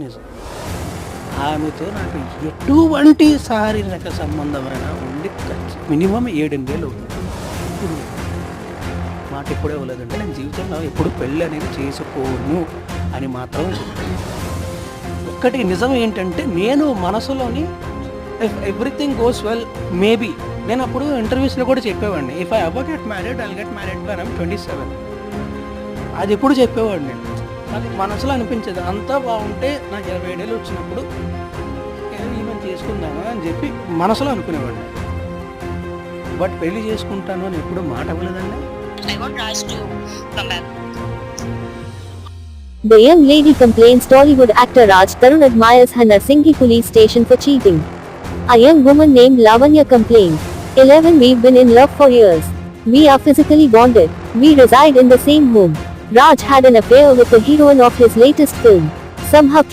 నిజం. ఆమెతో నాకు ఎటువంటి శారీరక సంబంధమైన ఉండి మినిమం 7-8 ఏళ్ళు అవుతుంది. మాట ఎప్పుడూ ఇవ్వలేదంటే నేను జీవితంలో ఎప్పుడు పెళ్ళి అనేది చేసుకోను అని మాత్రం చెప్పాను. ఒక్కటి నిజం ఏంటంటే నేను మనసులోని if everything goes well maybe నేను అప్పుడు ఇంటర్వ్యూస్లో కూడా చెప్పేవాడిని, if I ever get married I'll get married by I'm 27. అది ఎప్పుడు చెప్పేవాడిని. నాకు మనసులో అనిపించేది అంతా బాగుంటే నాకు 27 ఏళ్ళు వచ్చినప్పుడు ఈమెను చేసుకుందామా అని చెప్పి మనసులో అనుకునేవాడిని. బట్ పెళ్లి చేసుకుంటాను అని ఎప్పుడు మాట అవ్వలేదండి. I want Raj to come back. The young lady complains Tollywood actor Raj Tarun admires her Narsinghi police station for cheating. A young woman named Lavanya complained, 11 We've been in love for years. We are physically bonded. We reside in the same home. Raj had an affair with the heroine of his latest film. Somehow